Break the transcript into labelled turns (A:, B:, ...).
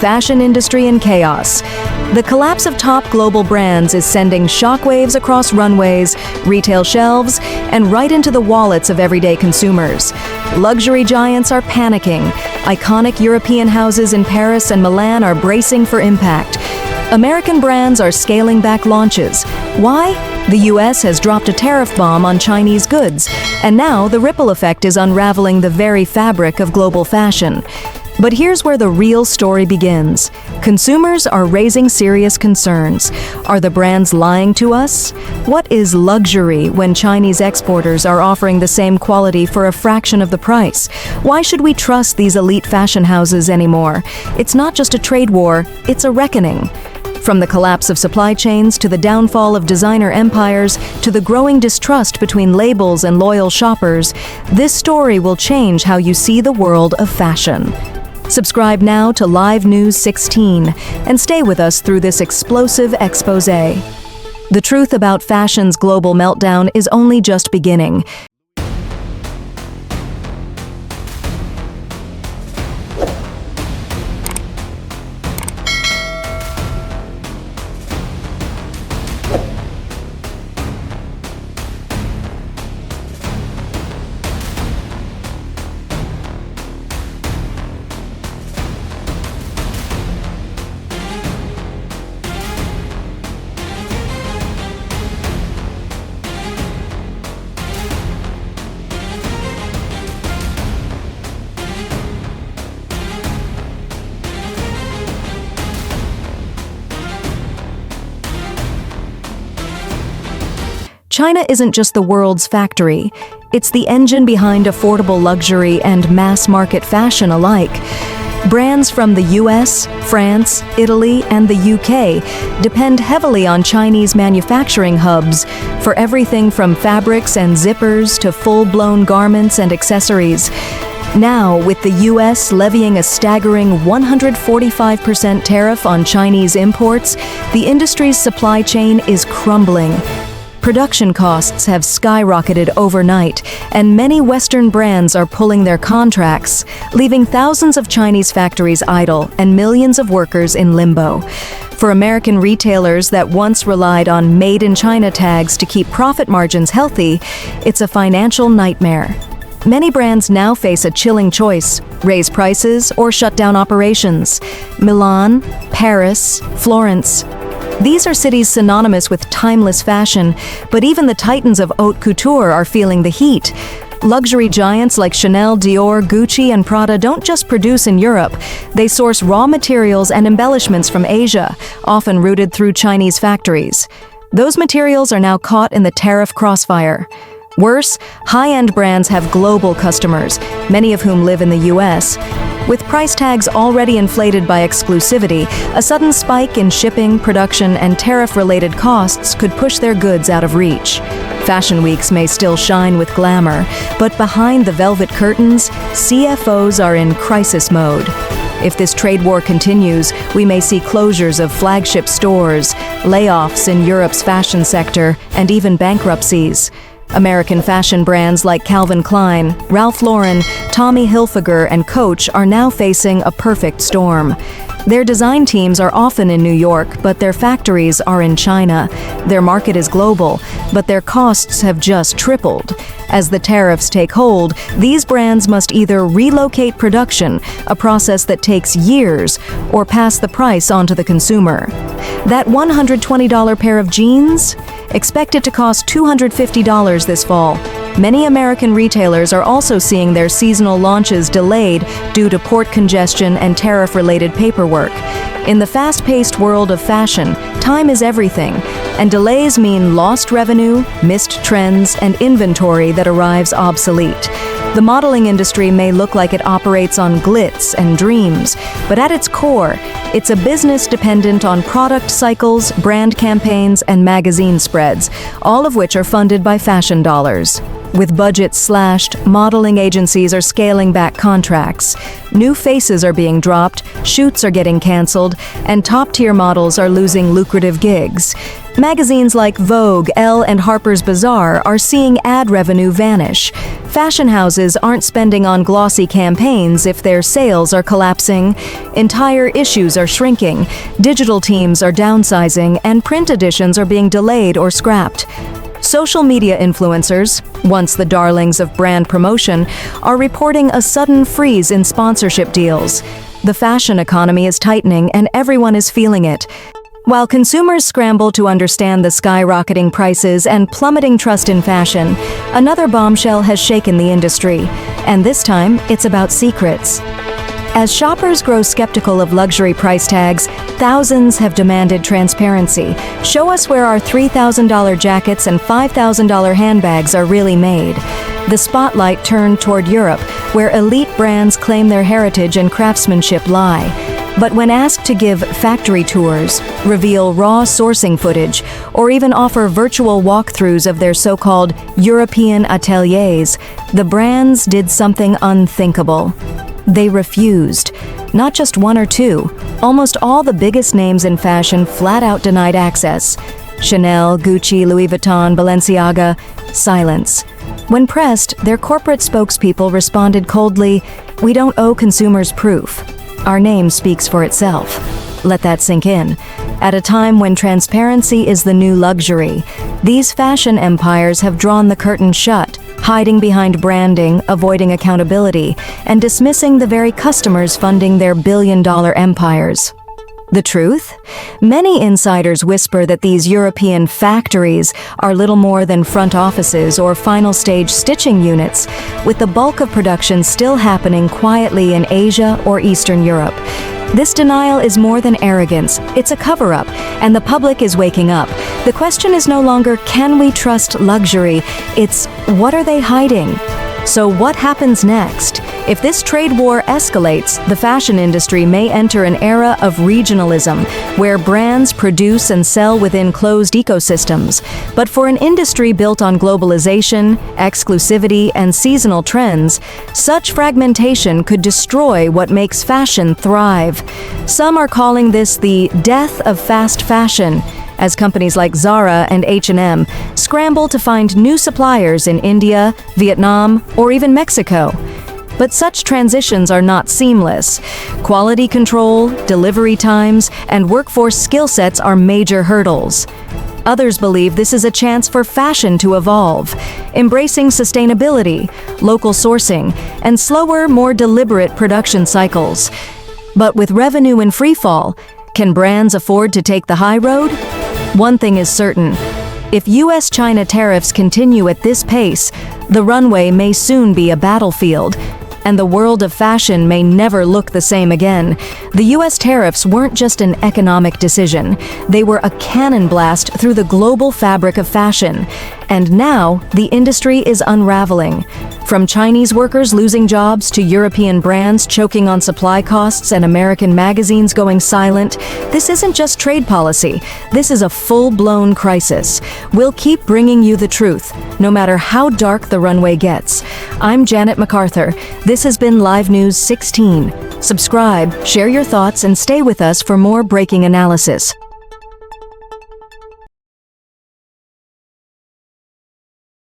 A: fashion industry in chaos. The collapse of top global brands is sending shockwaves across runways, retail shelves, and right into the wallets of everyday consumers. Luxury giants are panicking. Iconic European houses in Paris and Milan are bracing for impact. American brands are scaling back launches. Why? The US has dropped a tariff bomb on Chinese goods, and now the ripple effect is unraveling the very fabric of global fashion. But here's where the real story begins. Consumers are raising serious concerns. Are the brands lying to us? What is luxury when Chinese exporters are offering the same quality for a fraction of the price? Why should we trust these elite fashion houses anymore? It's not just a trade war, it's a reckoning. From the collapse of supply chains to the downfall of designer empires to the growing distrust between labels and loyal shoppers, this story will change how you see the world of fashion. Subscribe now to Live News 16 and stay with us through this explosive exposé. The truth about fashion's global meltdown is only just beginning. China isn't just the world's factory. It's the engine behind affordable luxury and mass-market fashion alike. Brands from the US, France, Italy, and the UK depend heavily on Chinese manufacturing hubs for everything from fabrics and zippers to full-blown garments and accessories. Now, with the US levying a staggering 145% tariff on Chinese imports, the industry's supply chain is crumbling. Production costs have skyrocketed overnight, and many Western brands are pulling their contracts, leaving thousands of Chinese factories idle and millions of workers in limbo. For American retailers that once relied on Made in China tags to keep profit margins healthy, it's a financial nightmare. Many brands now face a chilling choice: raise prices or shut down operations. Milan, Paris, Florence. These are cities synonymous with timeless fashion, but even the titans of haute couture are feeling the heat. Luxury giants like Chanel, Dior, Gucci, and Prada don't just produce in Europe. They source raw materials and embellishments from Asia, often routed through Chinese factories. Those materials are now caught in the tariff crossfire. Worse, high-end brands have global customers, many of whom live in the US. With price tags already inflated by exclusivity, a sudden spike in shipping, production, and tariff-related costs could push their goods out of reach. Fashion weeks may still shine with glamour, but behind the velvet curtains, CFOs are in crisis mode. If this trade war continues, we may see closures of flagship stores, layoffs in Europe's fashion sector, and even bankruptcies. American fashion brands like Calvin Klein, Ralph Lauren, Tommy Hilfiger, and Coach are now facing a perfect storm. Their design teams are often in New York, but their factories are in China. Their market is global, but their costs have just tripled. As the tariffs take hold, these brands must either relocate production, a process that takes years, or pass the price on to the consumer. That $120 pair of jeans? Expect it to cost $250 this fall. Many American retailers are also seeing their seasonal launches delayed due to port congestion and tariff-related paperwork. In the fast-paced world of fashion, time is everything, and delays mean lost revenue, missed trends, and inventory that arrives obsolete. The modeling industry may look like it operates on glitz and dreams, but at its core, it's a business dependent on product cycles, brand campaigns, and magazine spreads, all of which are funded by fashion dollars. With budgets slashed, modeling agencies are scaling back contracts. New faces are being dropped, shoots are getting canceled, and top-tier models are losing lucrative gigs. Magazines like Vogue, Elle, and Harper's Bazaar are seeing ad revenue vanish. Fashion houses aren't spending on glossy campaigns if their sales are collapsing. Entire issues are shrinking, digital teams are downsizing, and print editions are being delayed or scrapped. Social media influencers, once the darlings of brand promotion, are reporting a sudden freeze in sponsorship deals. The fashion economy is tightening and everyone is feeling it. While consumers scramble to understand the skyrocketing prices and plummeting trust in fashion, another bombshell has shaken the industry, and this time it's about secrets. As shoppers grow skeptical of luxury price tags, thousands have demanded transparency. Show us where our $3,000 jackets and $5,000 handbags are really made. The spotlight turned toward Europe, where elite brands claim their heritage and craftsmanship lie. But when asked to give factory tours, reveal raw sourcing footage, or even offer virtual walkthroughs of their so-called European ateliers, the brands did something unthinkable. They refused. Not just one or two, almost all the biggest names in fashion flat out denied access. Chanel, Gucci, Louis Vuitton, Balenciaga, silence. When pressed, their corporate spokespeople responded coldly, "We don't owe consumers proof. Our name speaks for itself." Let that sink in. At a time when transparency is the new luxury, these fashion empires have drawn the curtain shut, hiding behind branding, avoiding accountability, and dismissing the very customers funding their billion-dollar empires. The truth? Many insiders whisper that these European factories are little more than front offices or final stage stitching units, with the bulk of production still happening quietly in Asia or Eastern Europe. This denial is more than arrogance, it's a cover-up, and the public is waking up. The question is no longer, can we trust luxury? It's, what are they hiding? So what happens next? If this trade war escalates, the fashion industry may enter an era of regionalism, where brands produce and sell within closed ecosystems. But for an industry built on globalization, exclusivity, and seasonal trends, such fragmentation could destroy what makes fashion thrive. Some are calling this the death of fast fashion, as companies like Zara and H&M scramble to find new suppliers in India, Vietnam, or even Mexico. But such transitions are not seamless. Quality control, delivery times, and workforce skill sets are major hurdles. Others believe this is a chance for fashion to evolve, embracing sustainability, local sourcing, and slower, more deliberate production cycles. But with revenue in freefall, can brands afford to take the high road? One thing is certain. If US-China tariffs continue at this pace, the runway may soon be a battlefield, and the world of fashion may never look the same again. The US tariffs weren't just an economic decision. They were a cannon blast through the global fabric of fashion. And now, the industry is unraveling. From Chinese workers losing jobs to European brands choking on supply costs and American magazines going silent, this isn't just trade policy. This is a full-blown crisis. We'll keep bringing you the truth, no matter how dark the runway gets. I'm Janet MacArthur. This has been Live News 16. Subscribe, share your thoughts, and stay with us for more breaking analysis.